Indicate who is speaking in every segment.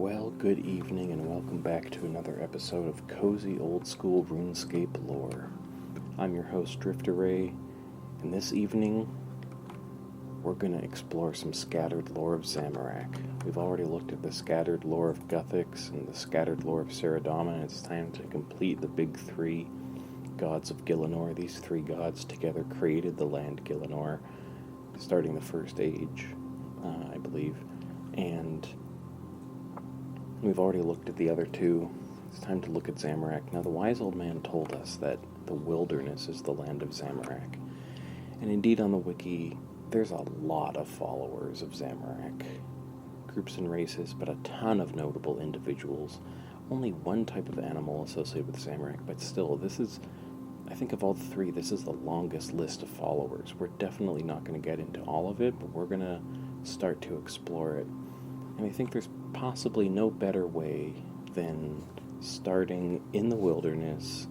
Speaker 1: Well, good evening and welcome back to another episode of Cozy Old School RuneScape Lore. I'm your host, Drifter Ray, and this evening we're going to explore some scattered lore of Zamorak. We've already looked at the scattered lore of Guthix and the scattered lore of Saradama, and it's time to complete the big three gods of Gielinor. These three gods together created the land Gielinor, starting the First Age, I believe, and we've already looked at the other two. It's time to look at Zamorak. Now, the wise old man told us that the wilderness is the land of Zamorak. And indeed, on the wiki, there's a lot of followers of Zamorak. Groups and races, but a ton of notable individuals. Only one type of animal associated with Zamorak, but still, this is, I think of all the three, this is the longest list of followers. We're definitely not going to get into all of it, but we're going to start to explore it. And I think there's possibly no better way than starting in the wilderness,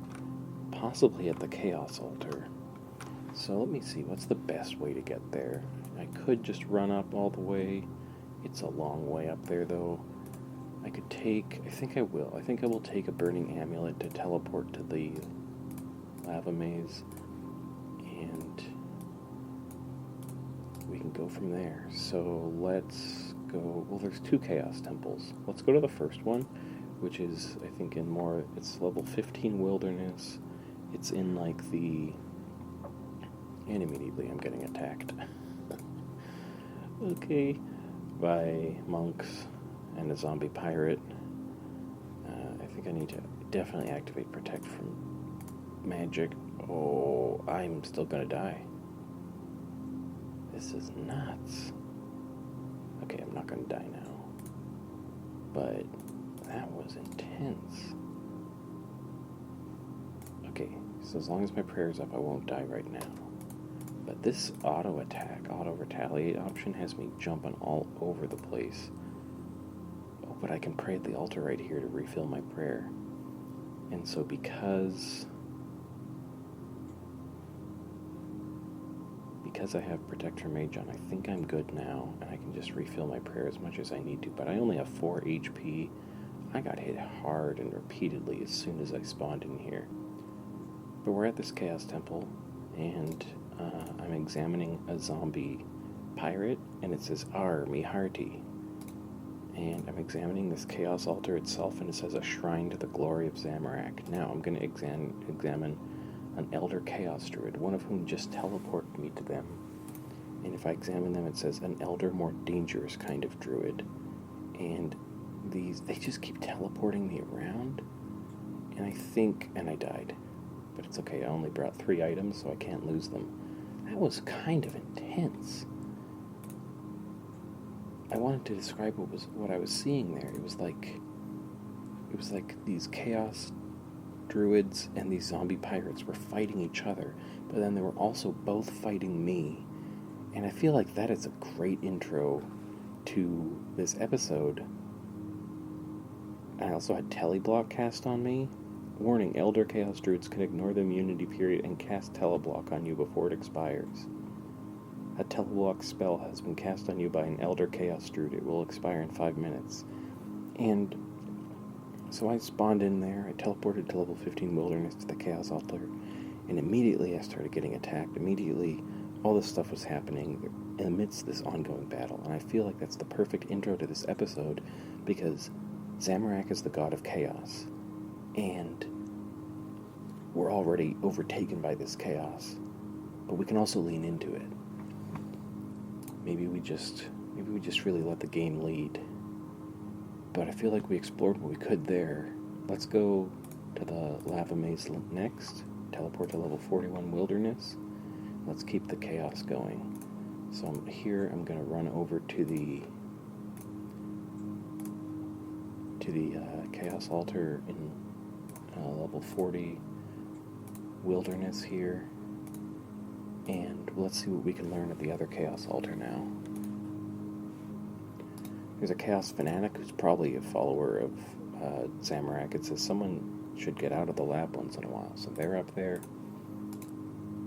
Speaker 1: possibly at the Chaos Altar. So let me see, what's the best way to get there? I could just run up all the way. It's a long way up there, though. I think I will take a burning amulet to teleport to the lava maze, and we can go from there. So let's go. Well, there's two chaos temples. Let's go to the first one, which is, I think, it's level 15 wilderness. It's in and immediately I'm getting attacked. Okay, by monks and a zombie pirate. I think I need to definitely activate protect from magic. Oh, I'm still gonna die. This is nuts. Okay, I'm not gonna die now. But that was intense. Okay, so as long as my prayer's up, I won't die right now. But this auto retaliate option has me jumping all over the place. Oh, but I can pray at the altar right here to refill my prayer. And so because I have Protector Mage on, I think I'm good now, and I can just refill my prayer as much as I need to, but I only have 4 HP. I got hit hard and repeatedly as soon as I spawned in here. But we're at this Chaos Temple, and I'm examining a zombie pirate, and it says, "Arr, me hearty." And I'm examining this Chaos Altar itself, and it says, "A shrine to the glory of Zamorak." Now I'm going to examine an Elder Chaos Druid, one of whom just teleported me to them. And if I examine them, it says, "An Elder, more dangerous kind of Druid." And they just keep teleporting me around. And I died. But it's okay, I only brought 3 items, so I can't lose them. That was kind of intense. I wanted to describe what I was seeing there. It was like these chaos druids and these zombie pirates were fighting each other, but then they were also both fighting me. And I feel like that is a great intro to this episode. I also had Teleblock cast on me. Warning, Elder Chaos Druids can ignore the immunity period and cast Teleblock on you before it expires. A Teleblock spell has been cast on you by an Elder Chaos Druid. It will expire in 5 minutes. And so I spawned in there, I teleported to level 15 wilderness to the Chaos Altar, and immediately I started getting attacked. Immediately, all this stuff was happening amidst this ongoing battle, and I feel like that's the perfect intro to this episode, because Zamorak is the god of chaos, and we're already overtaken by this chaos, but we can also lean into it. Maybe we just really let the game lead. But I feel like we explored what we could there. Let's go to the lava maze next. Teleport to level 41 wilderness. Let's keep the chaos going. So I'm going to run over to the Chaos Altar in level 40 wilderness here. And let's see what we can learn at the other Chaos Altar now. There's a Chaos Fanatic who's probably a follower of Zamorak. It says someone should get out of the lab once in a while, so they're up there.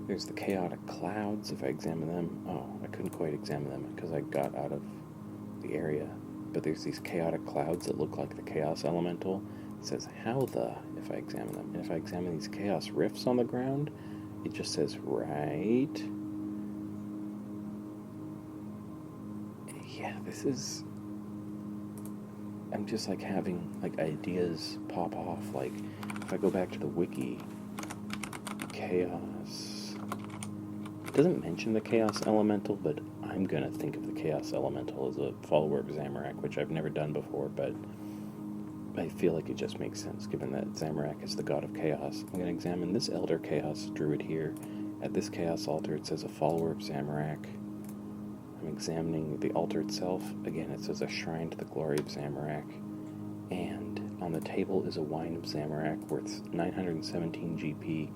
Speaker 1: There's the Chaotic Clouds. If I examine them, I couldn't quite examine them because I got out of the area. but there's these chaotic clouds that look like the chaos elemental. It says, how the, if I examine them. And if I examine these chaos rifts on the ground, it just says, right. Yeah, this is... I'm just like having like ideas pop off. Like if I go back to the wiki, chaos, it doesn't mention the chaos elemental, but I'm gonna think of the chaos elemental as a follower of Zamorak, which I've never done before, but I feel like it just makes sense given that Zamorak is the god of chaos. I'm gonna examine this elder chaos druid here. At this chaos altar it says a follower of Zamorak. I'm examining the altar itself. Again, it says a shrine to the glory of Zamorak. And on the table is a wine of Zamorak worth 917 GP.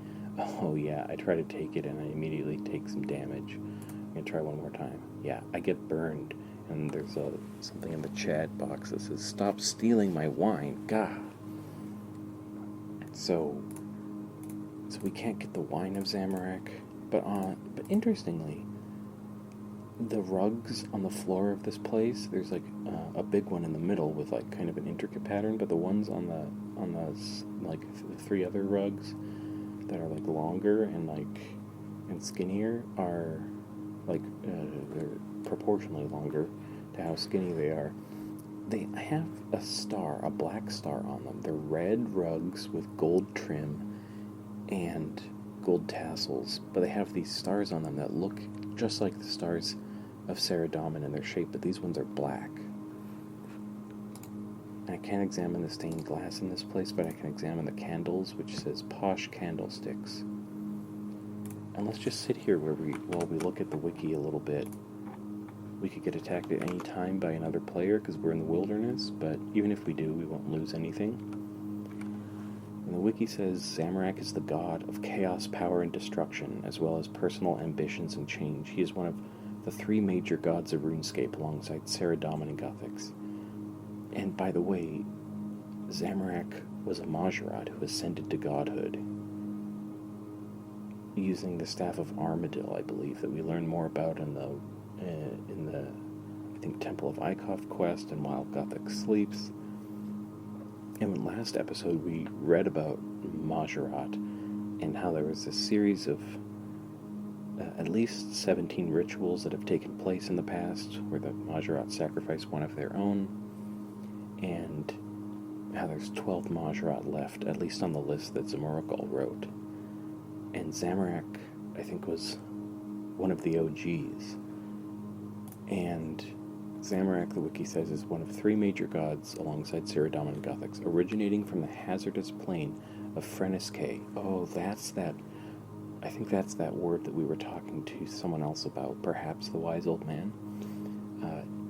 Speaker 1: Oh yeah, I try to take it and I immediately take some damage. I'm going to try one more time. Yeah, I get burned. And there's something in the chat box that says, stop stealing my wine. God. So we can't get the wine of Zamorak. But interestingly, the rugs on the floor of this place, there's like a big one in the middle with like kind of an intricate pattern, but the ones on the like the three other rugs that are like longer and skinnier are like they're proportionally longer to how skinny they are. They have a star, a black star on them. They're red rugs with gold trim and gold tassels, but they have these stars on them that look just like the stars of Saradomin in their shape, but these ones are black. And I can't examine the stained glass in this place, but I can examine the candles, which says posh candlesticks. And let's just sit here while we look at the wiki a little bit. We could get attacked at any time by another player because we're in the wilderness, but even if we do, we won't lose anything. And the wiki says Zamorak is the god of chaos, power, and destruction, as well as personal ambitions and change. He is one of the three major gods of RuneScape alongside Saradomin and Guthix. And by the way, Zamorak was a Majorat who ascended to godhood using the Staff of Armadil, I believe, that we learn more about in the I think Temple of Ikoth quest and While Guthix Sleeps. And in last episode we read about Majorat and how there was a series of at least 17 rituals that have taken place in the past where the Majorat sacrificed one of their own, and how there's 12 Majorat left, at least on the list that Zamorak wrote. And Zamorak, I think, was one of the OGs. And Zamorak, the wiki says, is one of three major gods alongside Saradomin and Guthix, originating from the hazardous plain of Freniske. Oh, that's that. I think that's that word that we were talking to someone else about, perhaps the wise old man.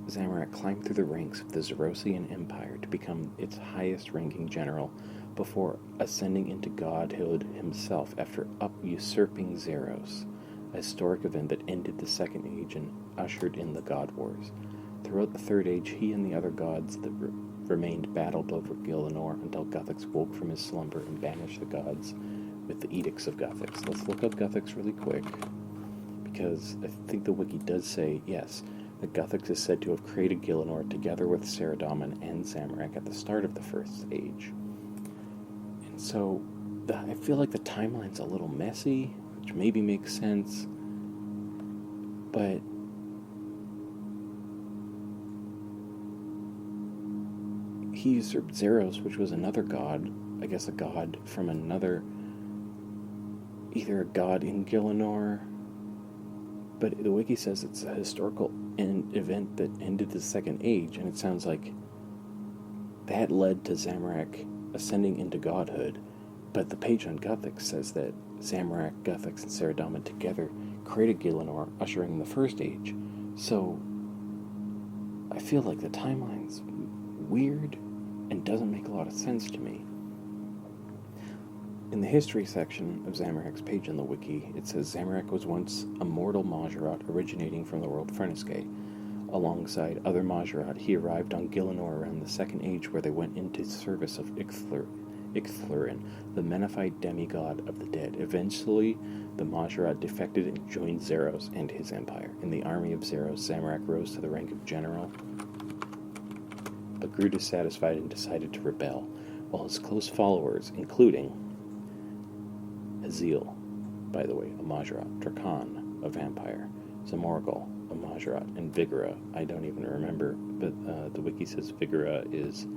Speaker 1: Zamorak climbed through the ranks of the Zerosian Empire to become its highest-ranking general before ascending into godhood himself after usurping Zeros, a historic event that ended the Second Age and ushered in the God Wars. Throughout the Third Age, he and the other gods that remained battled over Gielinor until Guthix woke from his slumber and banished the gods with the Edicts of Guthix. Let's look up Guthix really quick, because I think the wiki does say, yes, that Guthix is said to have created Gielinor together with Saradomin and Zamorak at the start of the First Age. And so, I feel like the timeline's a little messy, which maybe makes sense, but he usurped Zeros, which was another god, I guess a god from another, either a god in Gielinor, but the wiki says it's a historical event that ended the Second Age, and it sounds like that led to Zamorak ascending into godhood, but the page on Guthix says that Zamorak, Guthix, and Saradomin together created Gielinor, ushering in the First Age. So I feel like the timeline's weird and doesn't make a lot of sense to me. In the history section of Zamorak's page in the wiki, it says Zamorak was once a mortal Majorat originating from the world Freniske. Alongside other Majorat, he arrived on Gielinor around the Second Age, where they went into service of Ixthlurin, the Menophyte demigod of the dead. Eventually, the Majorat defected and joined Zeros and his empire. In the army of Zeros, Zamorak rose to the rank of general. but grew dissatisfied and decided to rebel, while his close followers, including Haziel, by the way, a Majorat, Drakan, a vampire, Zamorak, a Majorat, and Vigora, I don't even remember, but the wiki says Vigora is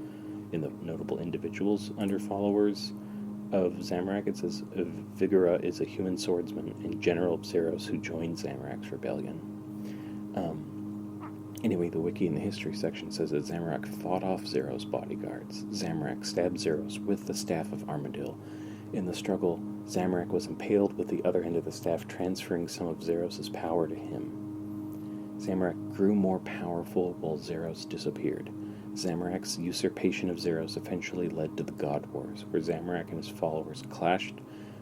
Speaker 1: in the notable individuals under followers of Zamorak. It says Vigora is a human swordsman and general of Zeros who joined Zamorak's rebellion. Anyway, the wiki in the history section says that Zamorak fought off Zeros' bodyguards. Zamorak stabbed Zeros with the Staff of Armadil. In the struggle, Zamorak was impaled with the other end of the staff, transferring some of Zeros' power to him. Zamorak grew more powerful while Zeros disappeared. Zamorak's usurpation of Zeros eventually led to the God Wars, where Zamorak and his followers clashed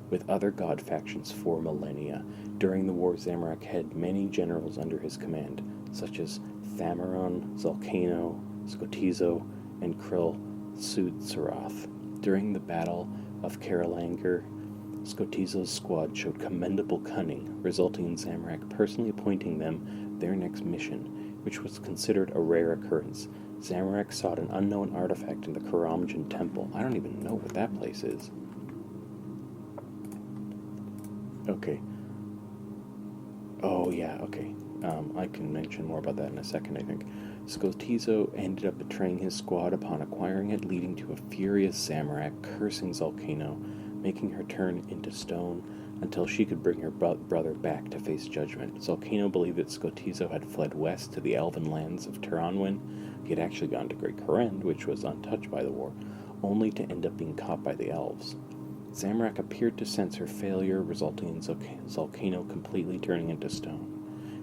Speaker 1: with other god factions for millennia. During the war, Zamorak had many generals under his command, such as Thamaron, Zalcano, Skotizo, and Krill Sud-Sarath. During the Battle of Karalangar, Skotizo's squad showed commendable cunning, resulting in Zamorak personally appointing them their next mission, which was considered a rare occurrence. Zamorak sought an unknown artifact in the Karamjan Temple. I don't even know what that place is. Okay. Oh, yeah, okay. I can mention more about that in a second, I think. Skotizo ended up betraying his squad upon acquiring it, leading to a furious Zamorak cursing Zalcano, making her turn into stone until she could bring her brother back to face judgment. Zalcano believed that Skotizo had fled west to the elven lands of Taranwyn. He had actually gone to Great Korend, which was untouched by the war, only to end up being caught by the elves. Zamorak appeared to sense her failure, resulting in Zalcano completely turning into stone.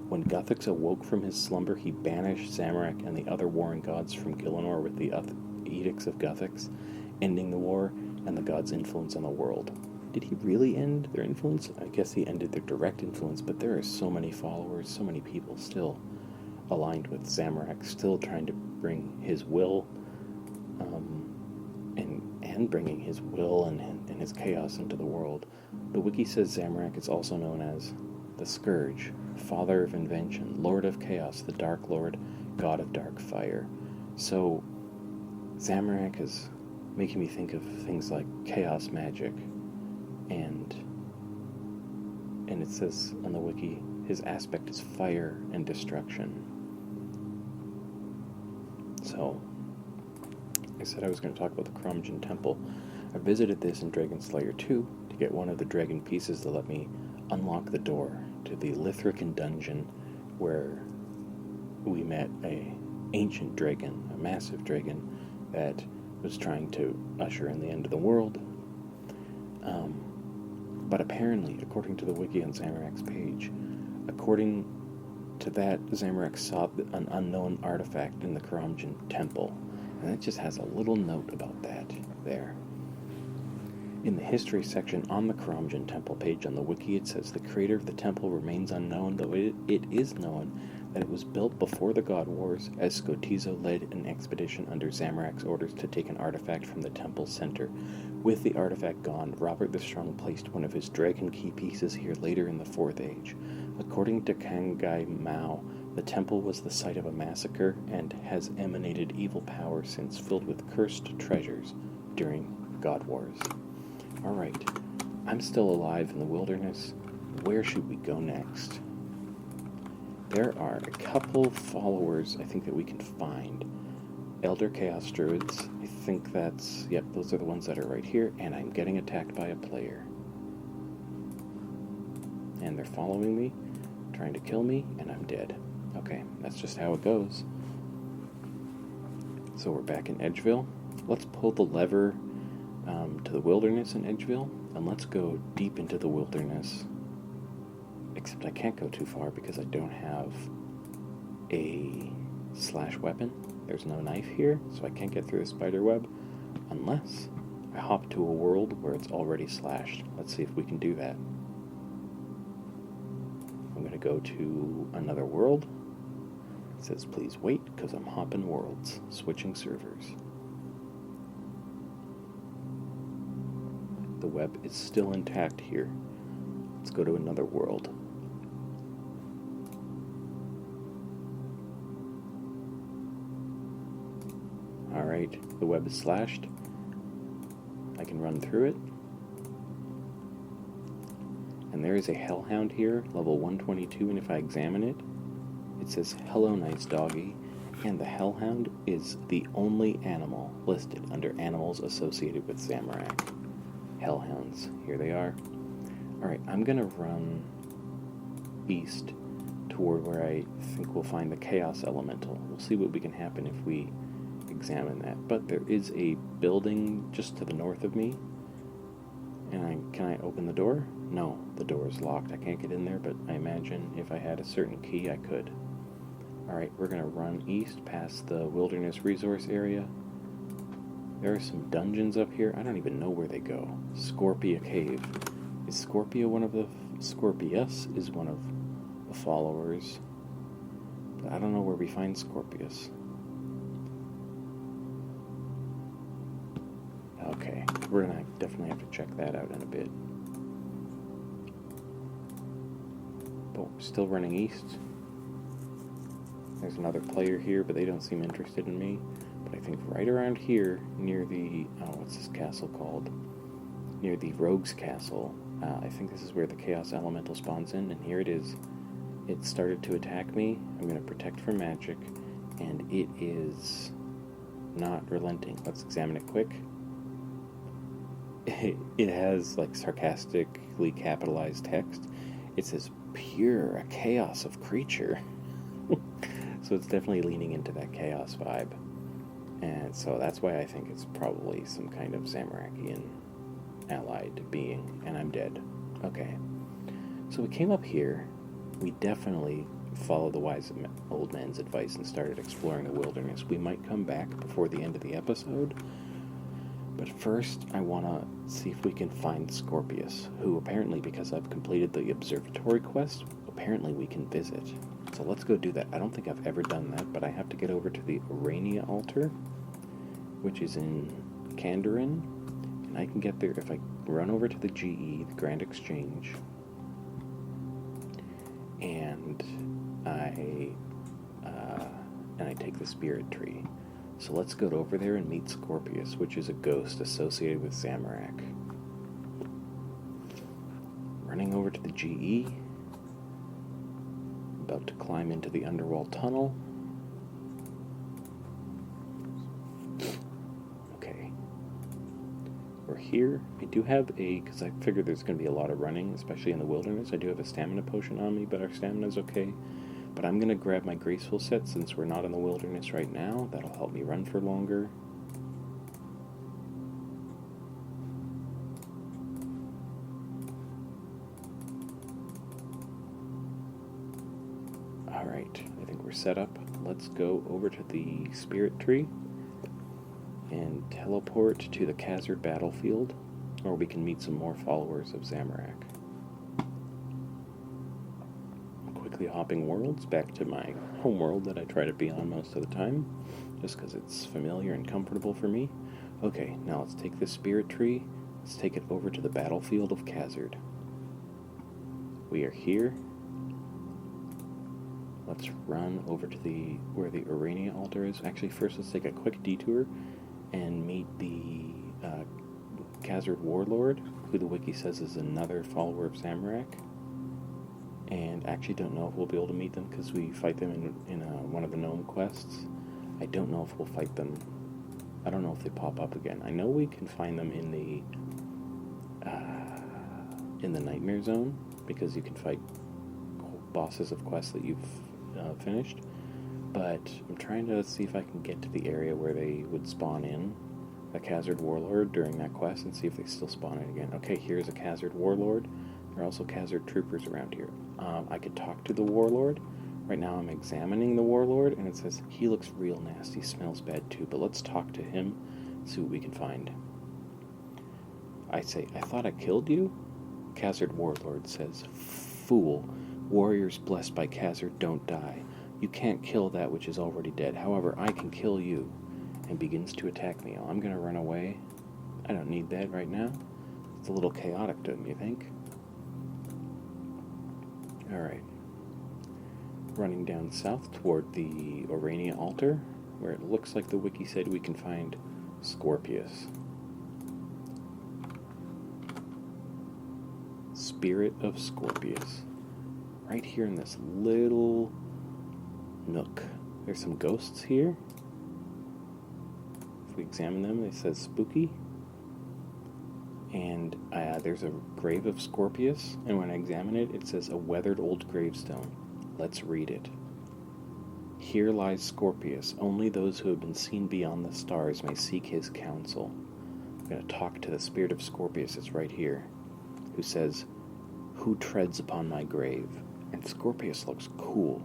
Speaker 1: When Guthix awoke from his slumber, he banished Zamorak and the other warring gods from Gielinor with the Edicts of Guthix, ending the war and the gods' influence on the world. Did he really end their influence? I guess he ended their direct influence, but there are so many followers, so many people still aligned with Zamorak, still trying to bring his will, and bringing his will and his chaos into the world. The wiki says Zamorak is also known as the Scourge, Father of Invention, Lord of Chaos, the Dark Lord, God of Dark Fire. So, Zamorak is making me think of things like chaos magic, and it says on the wiki, his aspect is fire and destruction. So, I said I was going to talk about the Karamjan Temple. I visited this in Dragon Slayer 2 to get one of the dragon pieces to let me unlock the door to the Lithrican dungeon, where we met a ancient dragon, a massive dragon, that was trying to usher in the end of the world. But apparently, according to the wiki on Zamorak's page, according to that, Zamorak sought an unknown artifact in the Karamjan Temple, and it just has a little note about that there. In the history section on the Karamjan Temple page on the wiki, it says the creator of the temple remains unknown, though it is known that it was built before the God Wars, as Skotizo led an expedition under Zamorak's orders to take an artifact from the temple's center. With the artifact gone, Robert the Strong placed one of his dragon key pieces here later in the Fourth Age. According to Kangai Mao, the temple was the site of a massacre and has emanated evil power since, filled with cursed treasures during the God Wars. Alright, I'm still alive in the wilderness. Where should we go next? There are a couple followers I think that we can find. Elder Chaos Druids, I think that's, yep, those are the ones that are right here, and I'm getting attacked by a player. And they're following me, trying to kill me, and I'm dead. Okay, that's just how it goes. So we're back in Edgeville. Let's pull the lever to the wilderness in Edgeville, and let's go deep into the wilderness. Except I can't go too far because I don't have a slash weapon. There's no knife here, so I can't get through the spider web unless I hop to a world where it's already slashed. Let's see if we can do that. I'm going to go to another world. It says please wait because I'm hopping worlds, switching servers. The web is still intact here. Let's go to another world. Alright, the web is slashed. I can run through it. And there is a hellhound here, level 122, and if I examine it, it says, "Hello, nice doggy." And the hellhound is the only animal listed under animals associated with Zamorak. Hellhounds, here they are. Alright, I'm gonna run east toward where I think we'll find the Chaos Elemental. We'll see what we can happen if we examine that. But there is a building just to the north of me. And can I open the door? No, the door is locked. I can't get in there, but I imagine if I had a certain key, I could. Alright, we're going to run east past the Wilderness Resource area. There are some dungeons up here. I don't even know where they go. Scorpia Cave. Is Scorpia one of the... Scorpius is one of the followers. But I don't know where we find Scorpius. Okay, we're going to definitely have to check that out in a bit. But we're still running east. There's another player here, but they don't seem interested in me. But I think right around here, near the... oh, what's this castle called? Near the Rogue's Castle. I think this is where the Chaos Elemental spawns in, and here it is. It started to attack me. I'm going to protect from magic, and it is not relenting. Let's examine it quick. It has, like, sarcastically capitalized text. It says, "Pure, a chaos of creature." So it's definitely leaning into that chaos vibe. And so that's why I think it's probably some kind of Zamorakian allied being. And I'm dead. Okay. So we came up here. We definitely followed the wise old man's advice and started exploring the wilderness. We might come back before the end of the episode. But first, I want to see if we can find Scorpius, who apparently, because I've completed the observatory quest, apparently we can visit. So let's go do that. I don't think I've ever done that, but I have to get over to the Orania altar, which is in Kandarin, and I can get there if I run over to the GE, the Grand Exchange, and I take the Spirit Tree. So let's go over there and meet Scorpius, which is a ghost associated with Zamorak. Running over to the GE. About to climb into the underworld tunnel. Okay. We're here. I do have because I figured there's going to be a lot of running, especially in the wilderness. I do have a stamina potion on me, but our stamina's okay. But I'm going to grab my graceful set since we're not in the wilderness right now. That'll help me run for longer. Alright, I think we're set up. Let's go over to the Spirit Tree and teleport to the Khazard battlefield, or we can meet some more followers of Zamorak. Quickly hopping worlds back to my home world that I try to be on most of the time, just because it's familiar and comfortable for me. Okay, now let's take this Spirit Tree, let's take it over to the battlefield of Khazard. We are here. Let's run over to where the Orania altar is. Actually, first let's take a quick detour and meet the Khazard warlord, who the wiki says is another follower of Zamorak. And actually don't know if we'll be able to meet them because we fight them in one of the gnome quests. I don't know if we'll fight them. I don't know if they pop up again. I know we can find them in the Nightmare Zone, because you can fight bosses of quests that you've finished. But I'm trying to see if I can get to the area where they would spawn in a Khazard warlord during that quest and see if they still spawn in again. Okay, here's a Khazard warlord. There are also Khazard troopers around here. I could talk to the warlord. Right now I'm examining the warlord, and it says he looks real nasty, smells bad too, but let's talk to him, see what we can find. I say, "I thought I killed you?" Khazard warlord says, "Fool, warriors blessed by Khazard don't die. You can't kill that which is already dead. However, I can kill you," and begins to attack me. I'm going to run away. I don't need that right now. It's a little chaotic, don't you think? Alright. Running down south toward the Orania altar. where it looks like the wiki said we can find Scorpius. Spirit of Scorpius. Right here in this little nook. There's some ghosts here. If we examine them, it says spooky. And there's a grave of Scorpius, and when I examine it, it says a weathered old gravestone. Let's read it. Here lies Scorpius. Only those who have been seen beyond the stars may seek his counsel. I'm going to talk to the spirit of Scorpius. It's right here. Who says, "Who treads upon my grave?" And Scorpius looks cool.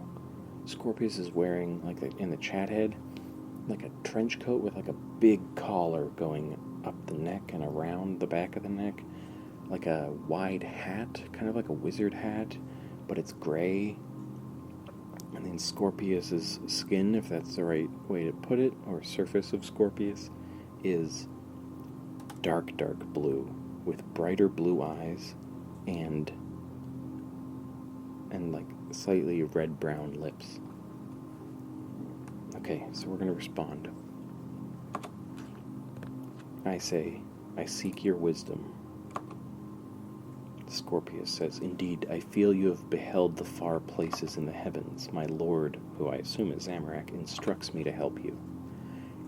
Speaker 1: Scorpius is wearing, like in the chat head, like a trench coat with like a big collar going up the neck and around the back of the neck, like a wide hat, kind of like a wizard hat, but it's gray. And then Scorpius's skin, if that's the right way to put it, or surface of Scorpius, is dark blue with brighter blue eyes and like slightly red-brown lips. Okay, so we're going to respond. I say, I seek your wisdom. Scorpius says, "Indeed, I feel you have beheld the far places in the heavens. My lord," who I assume is Zamorak, "instructs me to help you.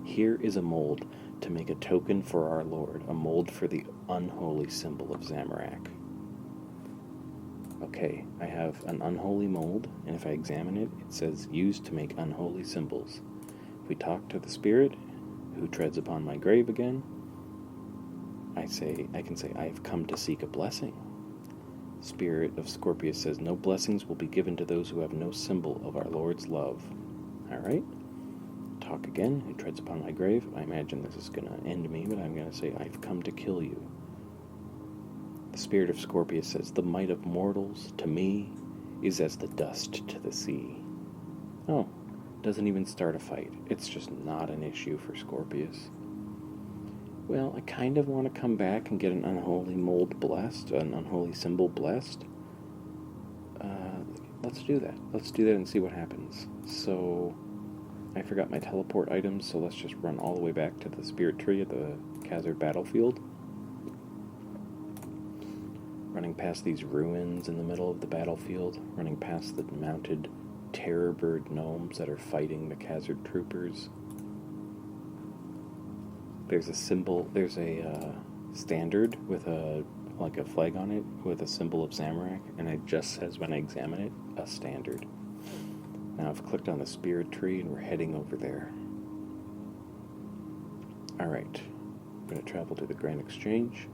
Speaker 1: Here is a mold to make a token for our lord, a mold for the unholy symbol of Zamorak." Okay, I have an unholy mold, and if I examine it, it says, "Used to make unholy symbols." If we talk to the spirit, who treads upon my grave again, I can say, "I have come to seek a blessing." Spirit of Scorpius says, "No blessings will be given to those who have no symbol of our Lord's love." Alright. Talk again. Who treads upon my grave? I imagine this is going to end me, but I'm going to say, "I've come to kill you." The Spirit of Scorpius says, "The might of mortals, to me, is as the dust to the sea." Oh, doesn't even start a fight. It's just not an issue for Scorpius. Well, I kind of want to come back and get an unholy mold blessed, an unholy symbol blessed. Let's do that. Let's do that and see what happens. So, I forgot my teleport items, so let's just run all the way back to the spirit tree at the Khazard battlefield. Running past these ruins in the middle of the battlefield, running past the mounted terror bird gnomes that are fighting the Khazard troopers. There's a symbol, there's a standard with a flag on it with a symbol of Zamorak, and it just says when I examine it, a standard. Now I've clicked on the spirit tree and we're heading over there. Alright, I'm going to travel to the Grand Exchange.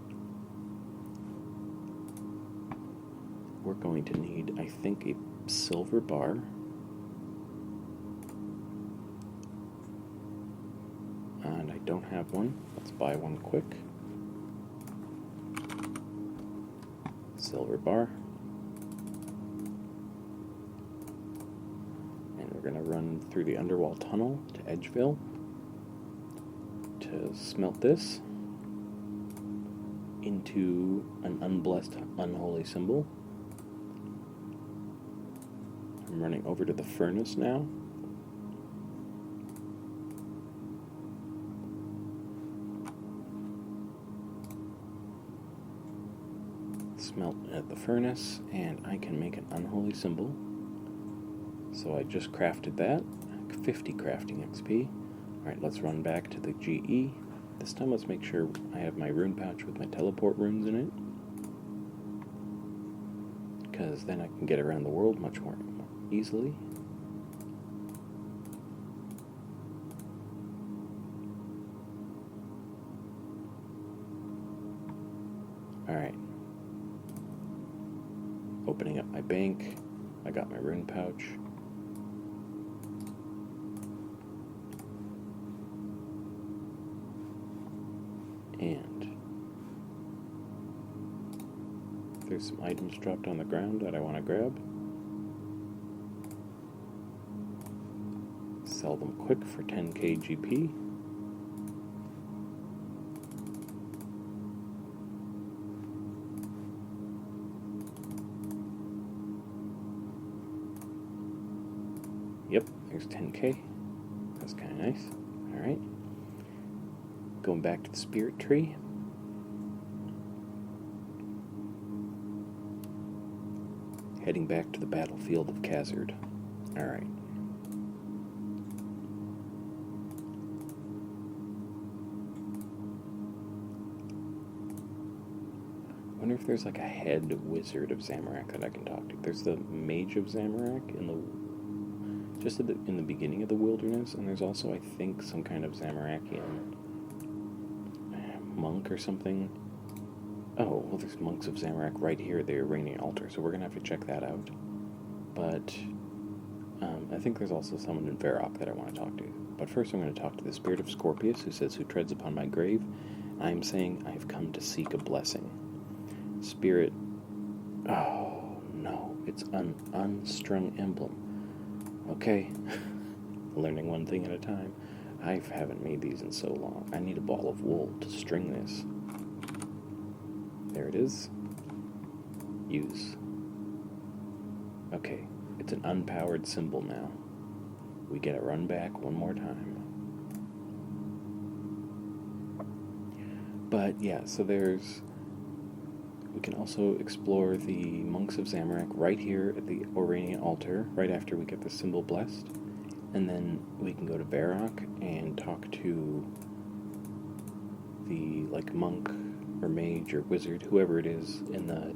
Speaker 1: We're going to need, I think, a silver bar. And I don't have one. Let's buy one quick. Silver bar. And we're going to run through the underwall tunnel to Edgeville to smelt this into an unblessed, unholy symbol. I'm running over to the furnace now. Smelt at the furnace, and I can make an unholy symbol. So I just crafted that. 50 crafting XP. Alright, let's run back to the GE. This time let's make sure I have my rune pouch with my teleport runes in it. Because then I can get around the world much more easily. Alright. Opening up my bank. I got my rune pouch. And there's some items dropped on the ground that I want to grab. Sell them quick for 10k GP. Yep, there's 10k. That's kind of nice. Alright. Going back to the spirit tree. Heading back to the battlefield of Khazard. Alright. I wonder if there's like a head wizard of Zamorak that I can talk to. There's the mage of Zamorak in the beginning of the wilderness, and there's also, I think, some kind of Zamorakian monk or something. Oh, well, there's monks of Zamorak right here at the Iranian altar, so we're gonna have to check that out. But I think there's also someone in Varrock that I want to talk to. But first, I'm going to talk to the spirit of Scorpius, who says, "Who treads upon my grave? I am saying I have come to seek a blessing." Spirit. Oh no, it's an unstrung emblem. Okay, learning one thing at a time. I haven't made these in so long. I need a ball of wool to string this. There it is. Use. Okay, it's an unpowered symbol now. We get a run back one more time. But yeah, so we can also explore the monks of Zamorak right here at the Oranian altar, right after we get the symbol blessed. And then we can go to Varrock and talk to the monk or mage or wizard, whoever it is, in the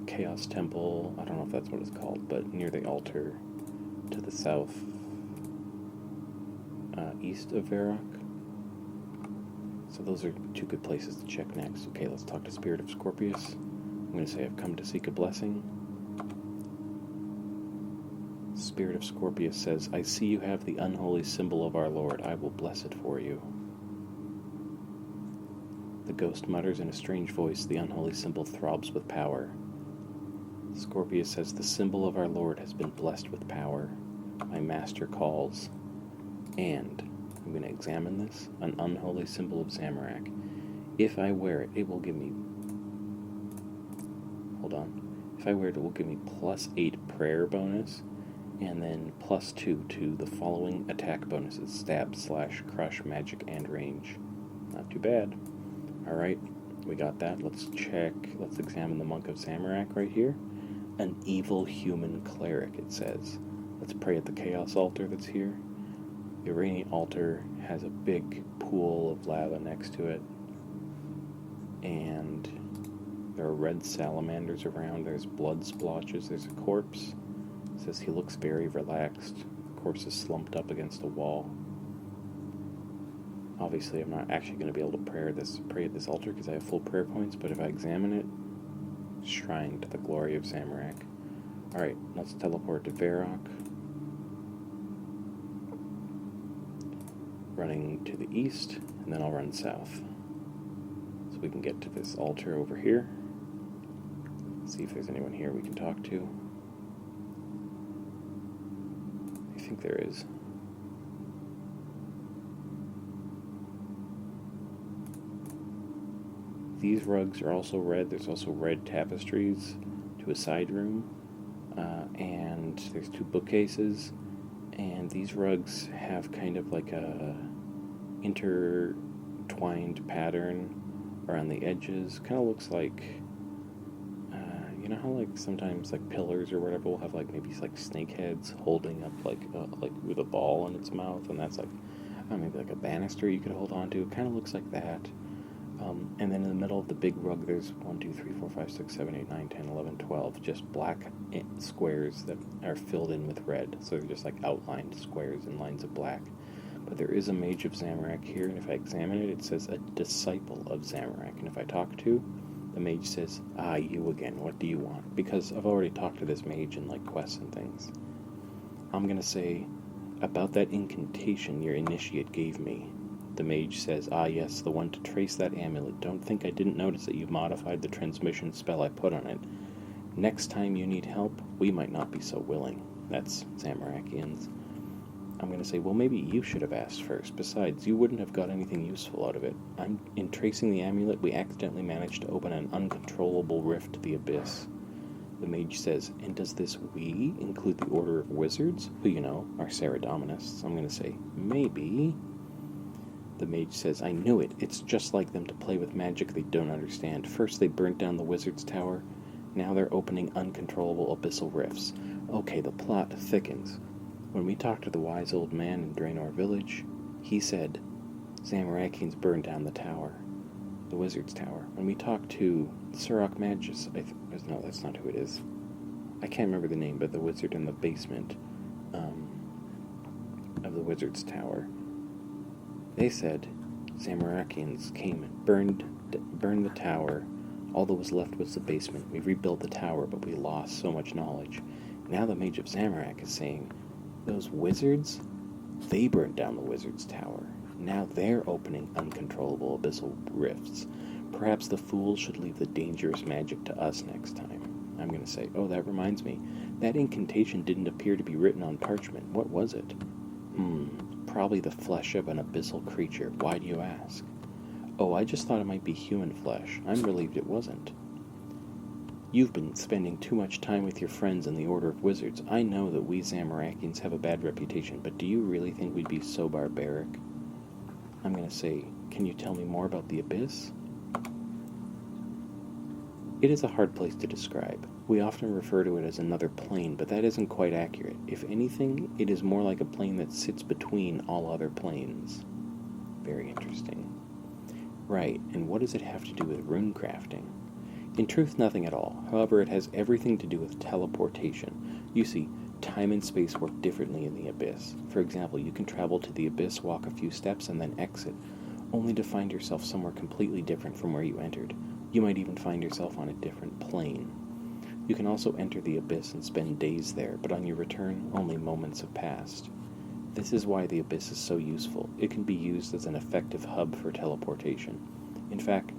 Speaker 1: Chaos Temple. I don't know if that's what it's called, but near the altar to the south east of Varrock. So those are two good places to check next. Okay, let's talk to Spirit of Scorpius. I'm going to say I've come to seek a blessing. Spirit of Scorpius says, "I see you have the unholy symbol of our Lord. I will bless it for you." The ghost mutters in a strange voice, "The unholy symbol throbs with power." Scorpius says, "The symbol of our Lord has been blessed with power. My master calls." And I'm going to examine this. An unholy symbol of Zamorak. If I wear it, it will give me... Hold on. If I wear it, it will give me +8 prayer bonus, and then +2 to the following attack bonuses: stab, slash, crush, magic, and range. Not too bad. Alright, we got that. Let's examine the Monk of Zamorak right here. An evil human cleric, it says. Let's pray at the Chaos Altar that's here. The Iranian altar has a big pool of lava next to it, and there are red salamanders around. There's blood splotches. There's a corpse. It says he looks very relaxed. The corpse is slumped up against a wall. Obviously, I'm not actually going to be able to pray at this altar because I have full prayer points, but if I examine it, shrine to the glory of Zamorak. Alright, let's teleport to Varrock. Running to the east, and then I'll run south. So we can get to this altar over here. See if there's anyone here we can talk to. I think there is. These rugs are also red. There's also red tapestries to a side room. And there's 2 bookcases. And these rugs have kind of like a intertwined pattern around the edges. Kind of looks like, you know how like sometimes like pillars or whatever will have like maybe like snake heads holding up like with a ball in its mouth, and that's like maybe like a banister you could hold on to. It kind of looks like that. And then in the middle of the big rug, there's 1, 2, 3, 4, 5, 6, 7, 8, 9, 10, 11, 12 just black squares that are filled in with red. So they're just like outlined squares and lines of black. But there is a mage of Zamorak here, and if I examine it, it says a disciple of Zamorak. And if I talk to, the mage says, "Ah, you again, what do you want?" Because I've already talked to this mage in like quests and things. I'm going to say, "About that incantation your initiate gave me." The mage says, "Ah yes, the one to trace that amulet. Don't think I didn't notice that you've modified the transmission spell I put on it. Next time you need help, we might not be so willing." That's Zamorakians. I'm going to say, "Well, maybe you should have asked first. Besides, you wouldn't have got anything useful out of it. In tracing the amulet, we accidentally managed to open an uncontrollable rift to the abyss. The mage says, and does this we include the Order of Wizards, who, are Ceredominists? I'm going to say, maybe. The mage says, I knew it. It's just like them to play with magic they don't understand. First they burnt down the wizard's tower. Now they're opening uncontrollable abyssal rifts. Okay, the plot thickens. When we talked to the wise old man in Draenor village, he said, Zamorakians burned down the tower. The wizard's tower. When we talked to Surok Magus, no, that's not who it is. I can't remember the name, but the wizard in the basement of the wizard's tower. They said Zamorakians came and burned the tower. All that was left was the basement. We rebuilt the tower, but we lost so much knowledge. Now the Mage of Zamorak is saying, those wizards, they burned down the wizard's tower. Now they're opening uncontrollable abyssal rifts. Perhaps the fools should leave the dangerous magic to us next time. I'm going to say, oh, that reminds me. That incantation didn't appear to be written on parchment. What was it? Probably the flesh of an abyssal creature. Why do you ask? Oh, I just thought it might be human flesh. I'm relieved it wasn't. You've been spending too much time with your friends in the Order of Wizards. I know that we Zamorakians have a bad reputation, but do you really think we'd be so barbaric? I'm going to say, can you tell me more about the Abyss? It is a hard place to describe. We often refer to it as another plane, but that isn't quite accurate. If anything, it is more like a plane that sits between all other planes. Very interesting. Right, and what does it have to do with rune crafting? In truth, nothing at all. However, it has everything to do with teleportation. You see, time and space work differently in the Abyss. For example, you can travel to the Abyss, walk a few steps, and then exit, only to find yourself somewhere completely different from where you entered. You might even find yourself on a different plane. You can also enter the Abyss and spend days there, but on your return, only moments have passed. This is why the Abyss is so useful. It can be used as an effective hub for teleportation. In fact,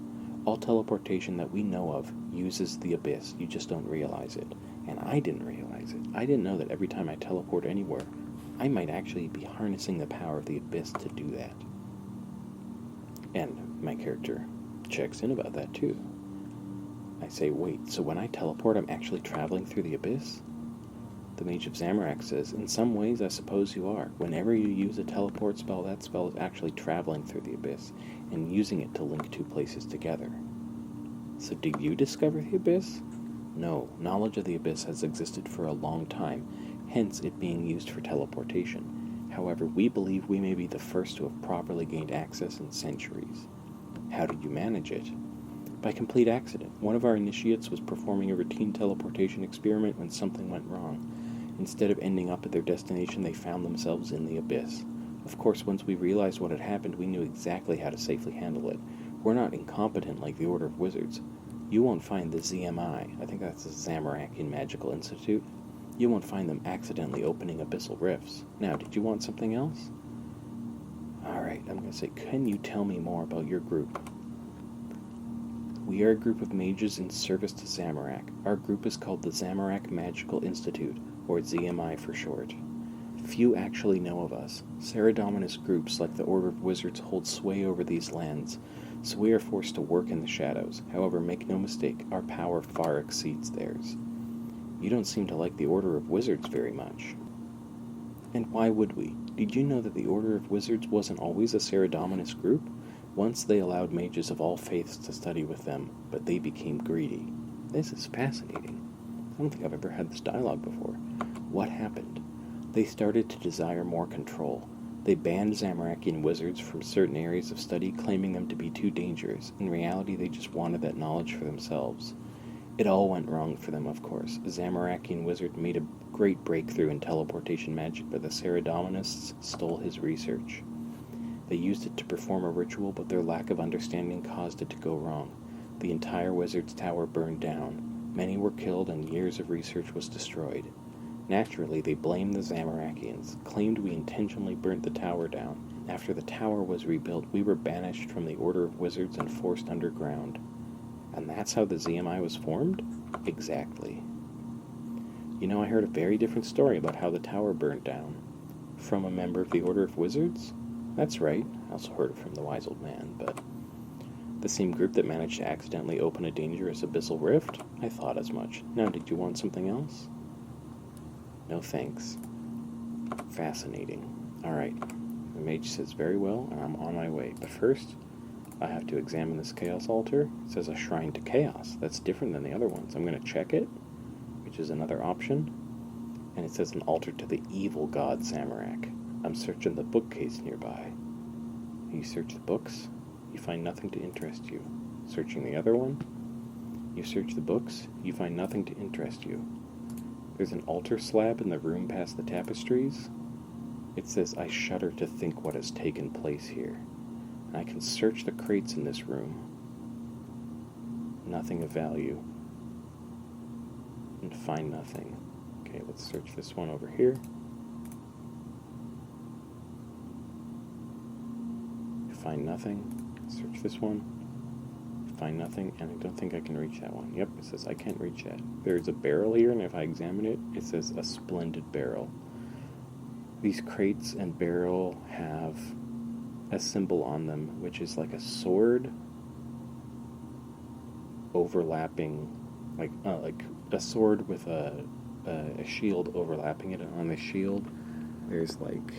Speaker 1: all teleportation that we know of uses the Abyss. You just don't realize it. And I didn't realize it. I didn't know that every time I teleport anywhere, I might actually be harnessing the power of the Abyss to do that. And my character checks in about that too. I say, wait, so when I teleport, I'm actually traveling through the Abyss? The Mage of Zamorak says, in some ways, I suppose you are. Whenever you use a teleport spell, that spell is actually traveling through the Abyss and using it to link two places together. So did you discover the Abyss? No, knowledge of the Abyss has existed for a long time, hence it being used for teleportation. However, we believe we may be the first to have properly gained access in centuries. How did you manage it? By complete accident. One of our initiates was performing a routine teleportation experiment when something went wrong. Instead of ending up at their destination, they found themselves in the Abyss. Of course, once we realized what had happened, we knew exactly how to safely handle it. We're not incompetent like the Order of Wizards. You won't find the ZMI, I think that's the Zamorakian Magical Institute. You won't find them accidentally opening abyssal rifts. Now, did you want something else? Alright, I'm going to say, can you tell me more about your group? We are a group of mages in service to Zamorak. Our group is called the Zamorak Magical Institute, or ZMI for short. Few actually know of us. Ceredominous groups like the Order of Wizards hold sway over these lands, so we are forced to work in the shadows. However, make no mistake, our power far exceeds theirs. You don't seem to like the Order of Wizards very much. And why would we? Did you know that the Order of Wizards wasn't always a Ceredominous group? Once they allowed mages of all faiths to study with them, but they became greedy. This is fascinating. I don't think I've ever had this dialogue before. What happened? They started to desire more control. They banned Zamorakian wizards from certain areas of study, claiming them to be too dangerous. In reality, they just wanted that knowledge for themselves. It all went wrong for them, of course. A Zamorakian wizard made a great breakthrough in teleportation magic, but the Ceredominists stole his research. They used it to perform a ritual, but their lack of understanding caused it to go wrong. The entire wizard's tower burned down. Many were killed, and years of research was destroyed. Naturally, they blamed the Zamorakians, claimed we intentionally burnt the tower down. After the tower was rebuilt, we were banished from the Order of Wizards and forced underground. And that's how the ZMI was formed? Exactly. You know, I heard a very different story about how the tower burned down. From a member of the Order of Wizards? That's right, I also heard it from the wise old man, but The same group that managed to accidentally open a dangerous abyssal rift? I thought as much. Now, did you want something else? No thanks. Fascinating. Alright. The mage says very well, and I'm on my way. But first, I have to examine this chaos altar. It says a shrine to chaos. That's different than the other ones. I'm going to check it, which is another option. And it says an altar to the evil god Zamorak. I'm searching the bookcase nearby. You search the books, you find nothing to interest you. Searching the other one, you search the books, you find nothing to interest you. There's an altar slab in the room past the tapestries. It says, I shudder to think what has taken place here. And I can search the crates in this room. Nothing of value. And find nothing. Okay, let's search this one over here. Find nothing. Search this one. Find nothing, and I don't think I can reach that one. Yep, it says I can't reach that. There's a barrel here, and if I examine it, it says a splendid barrel. These crates and barrel have a symbol on them, which is like a sword overlapping, like a sword with a shield overlapping it. And on the shield, there's like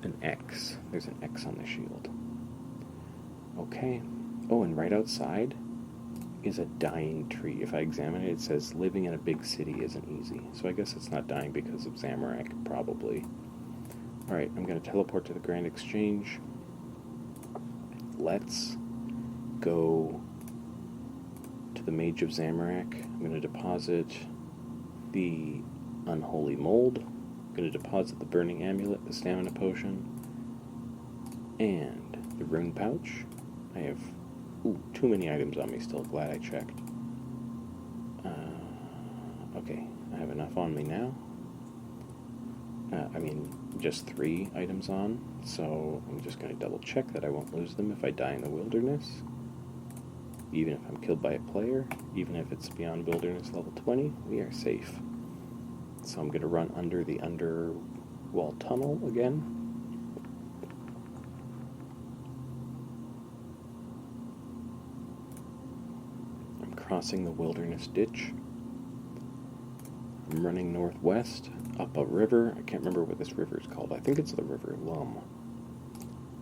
Speaker 1: an X. There's an X on the shield. Okay. Oh, and right outside is a dying tree. If I examine it, it says living in a big city isn't easy. So I guess it's not dying because of Zamorak, probably. Alright, I'm going to teleport to the Grand Exchange. Let's go to the Mage of Zamorak. I'm going to deposit the Unholy Mold. I'm going to deposit the Burning Amulet, the Stamina Potion, and the Rune Pouch. I have too many items on me still. Glad I checked. Okay, I have enough on me now. Just 3 items on, so I'm just going to double check that I won't lose them if I die in the wilderness. Even if I'm killed by a player, even if it's beyond wilderness level 20, we are safe. So I'm going to run under the underwall tunnel again. I'm crossing the wilderness ditch. I'm running northwest, up a river. I can't remember what this river is called. I think it's the River Lum.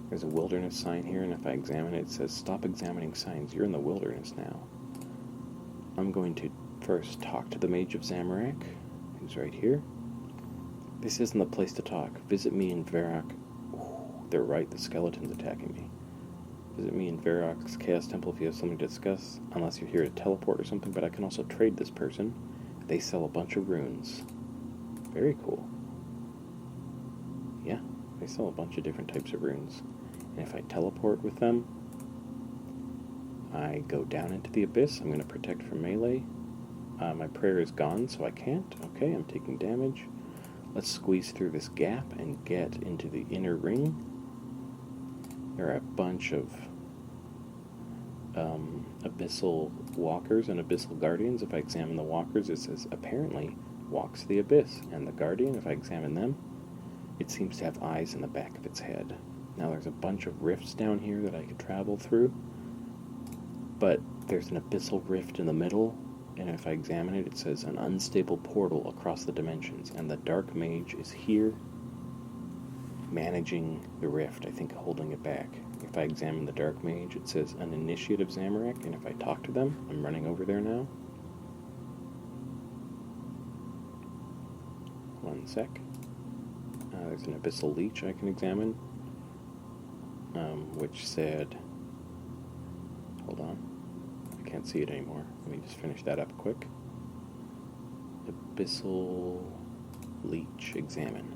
Speaker 1: There's a wilderness sign here, and if I examine it, it says, stop examining signs. You're in the wilderness now. I'm going to first talk to the Mage of Zamorak, who's right here. This isn't the place to talk. Visit me in Varrock. Ooh, they're right, the skeleton's attacking me. Visit me in Varrock's Chaos Temple if you have something to discuss, unless you're here to teleport or something, but I can also trade this person. They sell a bunch of runes. Very cool. Yeah, they sell a bunch of different types of runes. And if I teleport with them, I go down into the abyss. I'm going to protect from melee. My prayer is gone, so I can't. Okay, I'm taking damage. Let's squeeze through this gap and get into the inner ring. There are a bunch of abyssal walkers and abyssal guardians. If I examine the walkers, it says apparently walks the abyss, and the guardian, if I examine them, it seems to have eyes in the back of its head. Now there's a bunch of rifts down here that I could travel through, but there's an abyssal rift in the middle, and if I examine it, it says an unstable portal across the dimensions, and the dark mage is here managing the rift, I think holding it back. If I examine the dark mage, it says an initiate of Zamorak, and if I talk to them, I'm running over there now. One sec. There's an abyssal leech I can examine, which said, hold on, I can't see it anymore. Let me just finish that up quick. Abyssal leech, examine.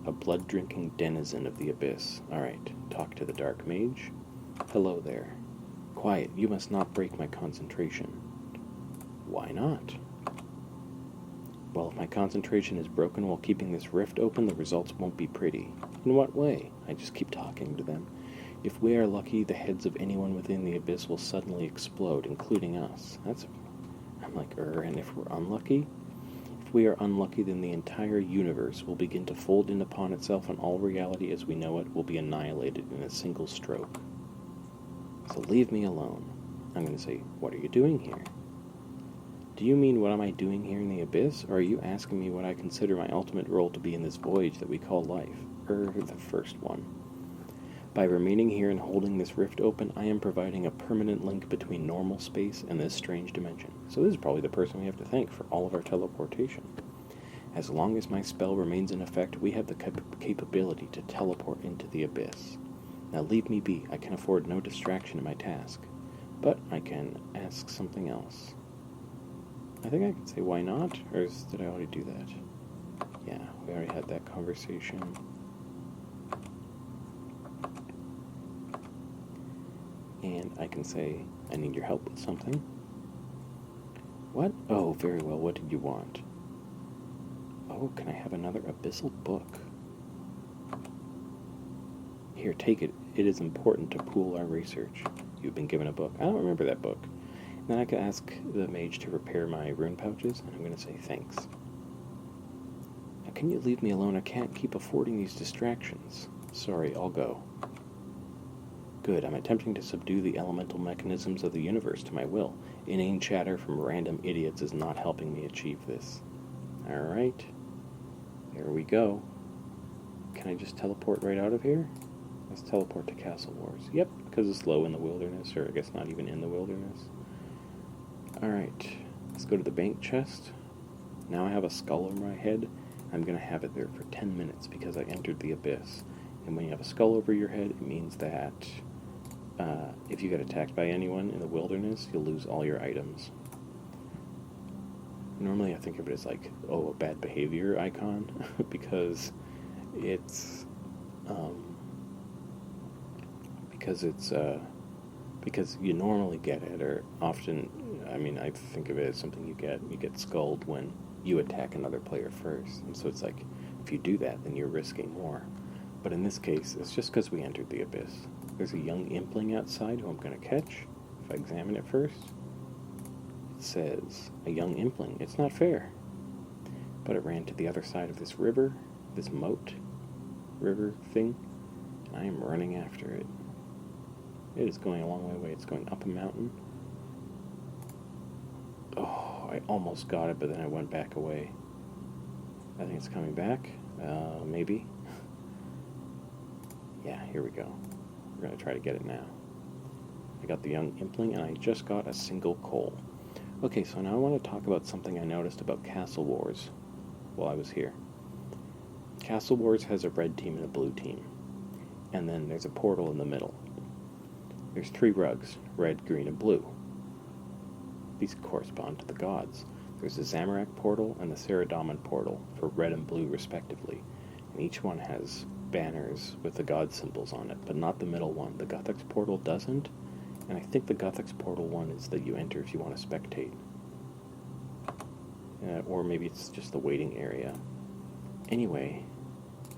Speaker 1: A blood-drinking denizen of the abyss. Alright, talk to the dark mage. Hello there. Quiet, you must not break my concentration. Why not? Well, if my concentration is broken while keeping this rift open, the results won't be pretty. In what way? I just keep talking to them. If we are lucky, the heads of anyone within the abyss will suddenly explode, including us. I'm like, and if we're unlucky? If we are unlucky, then the entire universe will begin to fold in upon itself, and all reality as we know it will be annihilated in a single stroke. So leave me alone. I'm going to say, what are you doing here? Do you mean what am I doing here in the abyss, or are you asking me what I consider my ultimate role to be in this voyage that we call life? The first one. By remaining here and holding this rift open, I am providing a permanent link between normal space and this strange dimension. So this is probably the person we have to thank for all of our teleportation. As long as my spell remains in effect, we have the capability to teleport into the abyss. Now leave me be. I can afford no distraction in my task. But I can ask something else. I think I can say why not, or did I already do that? Yeah, we already had that conversation. And I can say, I need your help with something. What? Oh, very well, what did you want? Oh, can I have another abyssal book? Here, take it. It is important to pool our research. You've been given a book. I don't remember that book. Then I could ask the mage to repair my rune pouches, and I'm going to say thanks. Now, can you leave me alone? I can't keep affording these distractions. Sorry, I'll go. Good, I'm attempting to subdue the elemental mechanisms of the universe to my will. Inane chatter from random idiots is not helping me achieve this. Alright. There we go. Can I just teleport right out of here? Let's teleport to Castle Wars. Yep, because it's low in the wilderness, or I guess not even in the wilderness. Alright, let's go to the bank chest. Now I have a skull over my head. I'm going to have it there for 10 minutes because I entered the abyss. And when you have a skull over your head, it means that if you get attacked by anyone in the wilderness, you'll lose all your items. Normally I think of it as like, oh, a bad behavior icon, because it's because you normally get it, or often, I mean, I think of it as something you get skulled when you attack another player first, and so it's like, if you do that, then you're risking more. But in this case, it's just because we entered the abyss. There's a young impling outside who I'm going to catch. If I examine it first, it says, a young impling. It's not fair. But it ran to the other side of this river, this moat river thing, and I am running after it. It is going a long way away. It's going up a mountain. Oh, I almost got it, but then I went back away. I think it's coming back. Maybe. Yeah, here we go. We're going to try to get it now. I got the young impling, and I just got a single coal. Okay, so now I want to talk about something I noticed about Castle Wars while I was here. Castle Wars has a red team and a blue team. And then there's a portal in the middle. There's 3 rugs, red, green, and blue. These correspond to the gods. There's the Zamorak portal and the Saradomin portal for red and blue respectively. And each one has banners with the god symbols on it, but not the middle one. The Guthix portal doesn't, and I think the Guthix portal one is that you enter if you want to spectate. Or maybe it's just the waiting area. Anyway,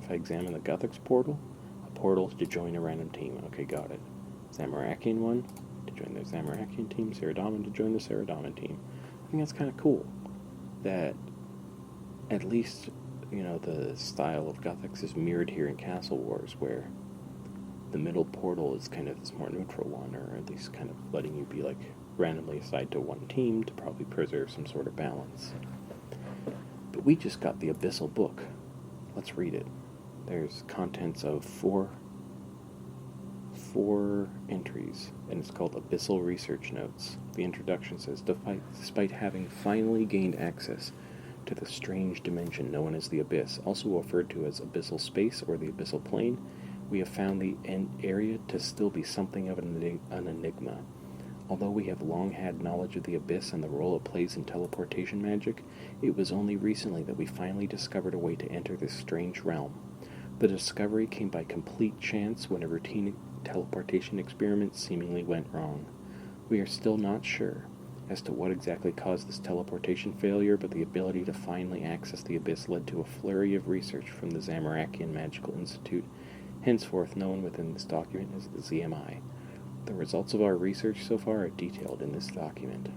Speaker 1: if I examine the Guthix portal, a portal to join a random team. Okay, got it. Zamorakian one to join the Zamorakian team, Saradomin to join the Saradomin team. I think that's kind of cool that at least, the style of Guthix is mirrored here in Castle Wars, where the middle portal is kind of this more neutral one, or at least kind of letting you be like randomly assigned to one team to probably preserve some sort of balance. But we just got the Abyssal book. Let's read it. There's contents of four entries, and it's called Abyssal Research Notes. The introduction says, despite having finally gained access to the strange dimension known as the Abyss, also referred to as Abyssal Space or the Abyssal Plane, we have found the area to still be something of an enigma. Although we have long had knowledge of the Abyss and the role it plays in teleportation magic, it was only recently that we finally discovered a way to enter this strange realm. The discovery came by complete chance when a routine teleportation experiment seemingly went wrong. We are still not sure as to what exactly caused this teleportation failure, but the ability to finally access the Abyss led to a flurry of research from the Zamorakian Magical Institute, henceforth known within this document as the ZMI. The results of our research so far are detailed in this document.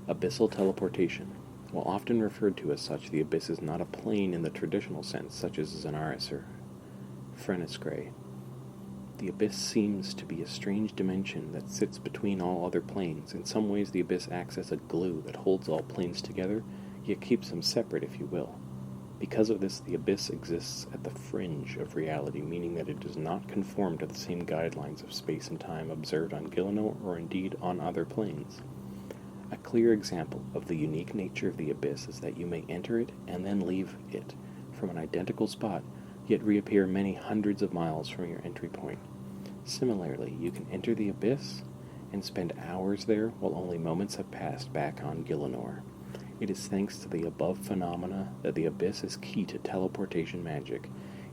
Speaker 1: Abyssal teleportation. While often referred to as such, the Abyss is not a plane in the traditional sense, such as Zanaris or Freniscray. The abyss seems to be a strange dimension that sits between all other planes. In some ways, the abyss acts as a glue that holds all planes together, yet keeps them separate, if you will. Because of this, the abyss exists at the fringe of reality, meaning that it does not conform to the same guidelines of space and time observed on Gielinor or indeed on other planes. A clear example of the unique nature of the abyss is that you may enter it and then leave it from an identical spot, yet reappear many hundreds of miles from your entry point. Similarly, you can enter the abyss and spend hours there while only moments have passed back on Gielinor. It is thanks to the above phenomena that the abyss is key to teleportation magic.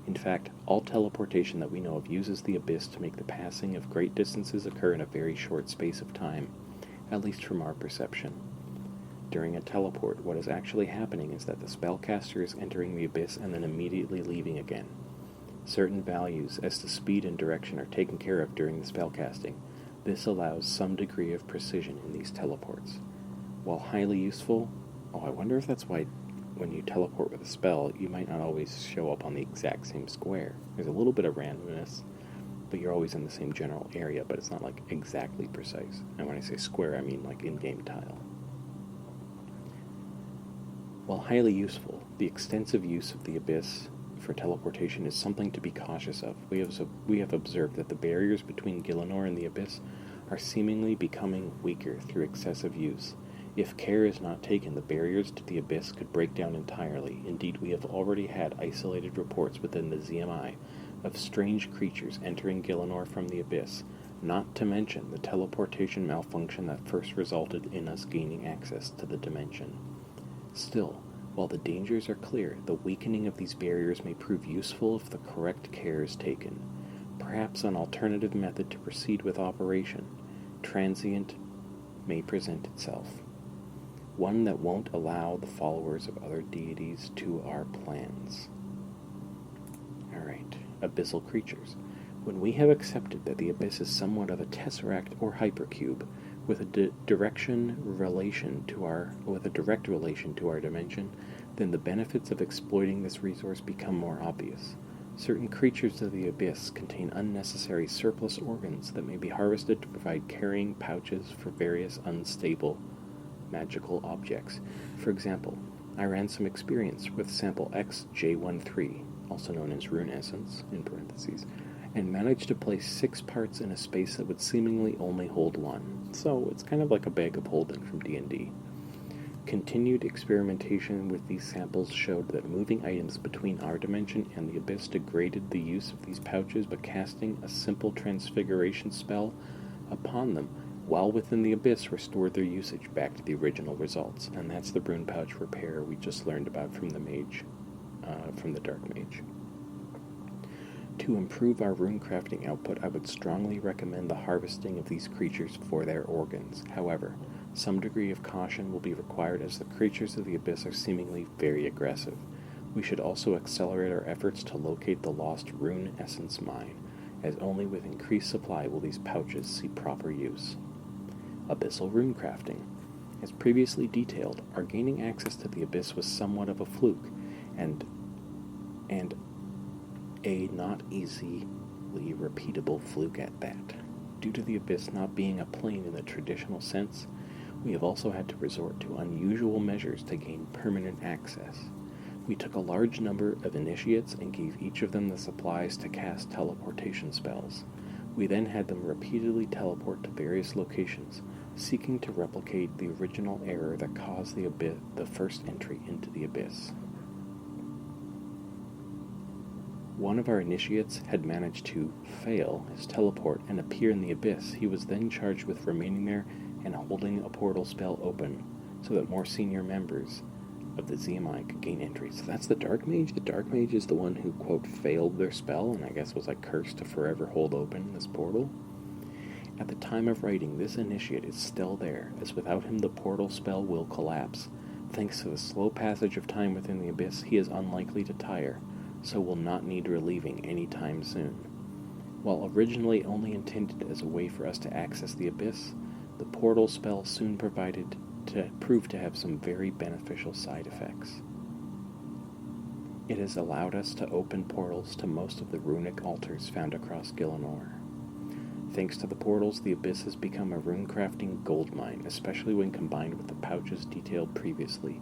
Speaker 1: In fact, all teleportation that we know of uses the abyss to make the passing of great distances occur in a very short space of time, at least from our perception. During a teleport, what is actually happening is that the spellcaster is entering the abyss and then immediately leaving again. Certain values as to speed and direction are taken care of during the spellcasting. This allows some degree of precision in these teleports. While highly useful, I wonder if that's why when you teleport with a spell, you might not always show up on the exact same square. There's a little bit of randomness, but you're always in the same general area, but it's not like exactly precise. And when I say square, I mean like in-game tile. While highly useful, the extensive use of the abyss for teleportation is something to be cautious of. We have observed that the barriers between Gielinor and the abyss are seemingly becoming weaker through excessive use. If care is not taken, the barriers to the abyss could break down entirely. Indeed, we have already had isolated reports within the ZMI of strange creatures entering Gielinor from the abyss, not to mention the teleportation malfunction that first resulted in us gaining access to the dimension. Still, while the dangers are clear, the weakening of these barriers may prove useful if the correct care is taken. Perhaps an alternative method to proceed with operation, transient, may present itself. One that won't allow the followers of other deities to our plans. Alright, abyssal creatures. When we have accepted that the abyss is somewhat of a tesseract or hypercube, with a direct relation to our dimension, then the benefits of exploiting this resource become more obvious. Certain creatures of the abyss contain unnecessary surplus organs that may be harvested to provide carrying pouches for various unstable magical objects. For example, I ran some experience with sample XJ13, also known as rune essence, in parentheses, and managed to place 6 parts in a space that would seemingly only hold 1. So it's kind of like a bag of holding from D&D. Continued experimentation with these samples showed that moving items between our dimension and the abyss degraded the use of these pouches, but casting a simple transfiguration spell upon them while within the abyss restored their usage back to the original results. And that's the rune pouch repair we just learned about from the mage, from the dark mage. To improve our rune crafting output, I would strongly recommend the harvesting of these creatures for their organs. However, some degree of caution will be required as the creatures of the abyss are seemingly very aggressive. We should also accelerate our efforts to locate the lost rune essence mine, as only with increased supply will these pouches see proper use. Abyssal rune crafting. As previously detailed, our gaining access to the abyss was somewhat of a fluke, and a not easily repeatable fluke at that. Due to the abyss not being a plane in the traditional sense, we have also had to resort to unusual measures to gain permanent access. We took a large number of initiates and gave each of them the supplies to cast teleportation spells. We then had them repeatedly teleport to various locations, seeking to replicate the original error that caused the first entry into the abyss. One of our initiates had managed to fail his teleport and appear in the abyss. He was then charged with remaining there and holding a portal spell open so that more senior members of the ZMI could gain entry. So that's the Dark Mage? The Dark Mage is the one who, quote, failed their spell and I guess was like cursed to forever hold open this portal? At the time of writing, this initiate is still there, as without him the portal spell will collapse. Thanks to the slow passage of time within the abyss, he is unlikely to tire, so will not need relieving any time soon. While originally only intended as a way for us to access the abyss, the portal spell soon proved to have some very beneficial side effects. It has allowed us to open portals to most of the runic altars found across Gielinor. Thanks to the portals, the Abyss has become a rune-crafting goldmine, especially when combined with the pouches detailed previously.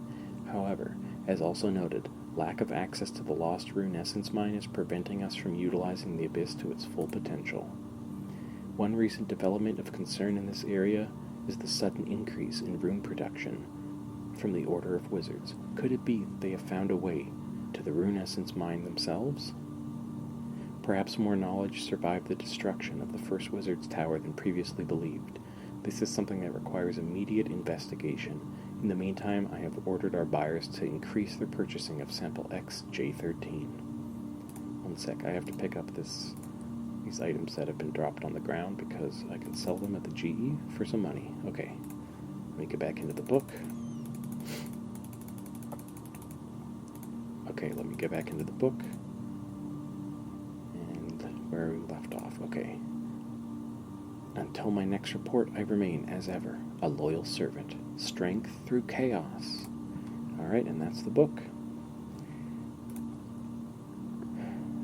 Speaker 1: However, as also noted, lack of access to the lost rune essence mine is preventing us from utilizing the Abyss to its full potential. One recent development of concern in this area is the sudden increase in rune production from the Order of Wizards. Could it be they have found a way to the rune essence mine themselves? Perhaps more knowledge survived the destruction of the first Wizard's Tower than previously believed. This is something that requires immediate investigation. In the meantime, I have ordered our buyers to increase their purchasing of sample XJ13. One sec, I have to pick up these items that have been dropped on the ground because I can sell them at the GE for some money. Okay, let me get back into the book. Okay, let me get back into the book. And where we left off. Okay. Until my next report, I remain, as ever, a loyal servant. Strength through chaos. Alright, and that's the book.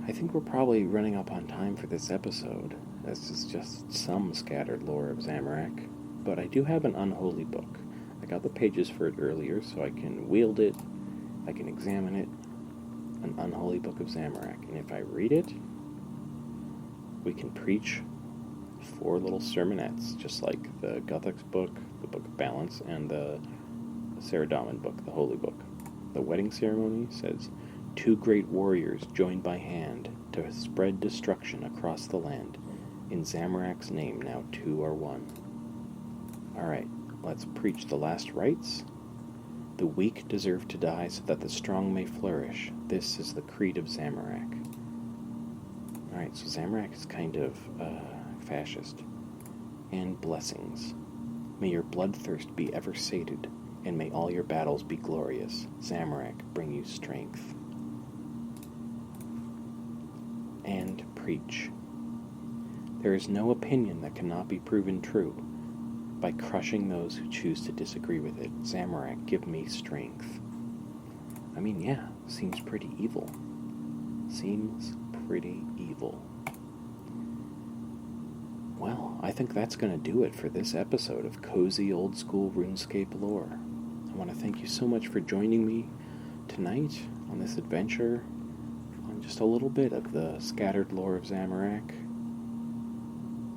Speaker 1: I think we're probably running up on time for this episode. This is just some scattered lore of Zamorak. But I do have an unholy book. I got the pages for it earlier, so I can wield it, I can examine it. An unholy book of Zamorak. And if I read it, we can preach 4 little sermonettes, just like the Guthix book, the Book of Balance, and the Saradomin book, the Holy Book. The wedding ceremony says, 2 great warriors joined by hand to spread destruction across the land. In Zamorak's name, now 2 are one. Alright, let's preach the last rites. The weak deserve to die so that the strong may flourish. This is the creed of Zamorak. Alright, so Zamorak is kind of fascist. And blessings. May your bloodthirst be ever sated, and may all your battles be glorious. Zamorak bring you strength. And preach. There is no opinion that cannot be proven true. By crushing those who choose to disagree with it, Zamorak, give me strength. I mean, yeah, seems pretty evil. Seems pretty evil. Well, I think that's going to do it for this episode of Cozy Old School RuneScape Lore. I want to thank you so much for joining me tonight on this adventure on just a little bit of the scattered lore of Zamorak.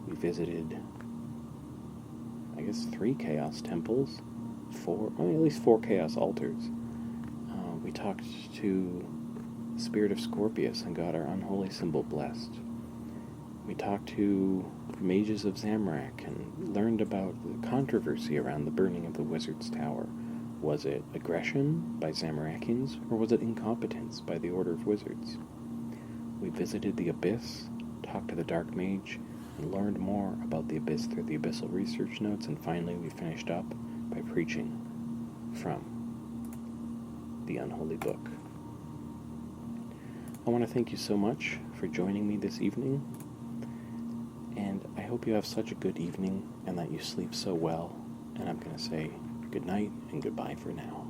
Speaker 1: We visited, I guess, 3 Chaos Temples, at least 4 Chaos Altars. We talked to the Spirit of Scorpius and got our unholy symbol blessed. We talked to mages of Zamorak and learned about the controversy around the burning of the Wizard's Tower. Was it aggression by Zamorakians, or was it incompetence by the Order of Wizards? We visited the Abyss, talked to the Dark Mage, and learned more about the Abyss through the Abyssal Research Notes, and finally we finished up by preaching from the Unholy Book. I want to thank you so much for joining me this evening, and I hope you have such a good evening and that you sleep so well, and I'm going to say good night and goodbye for now.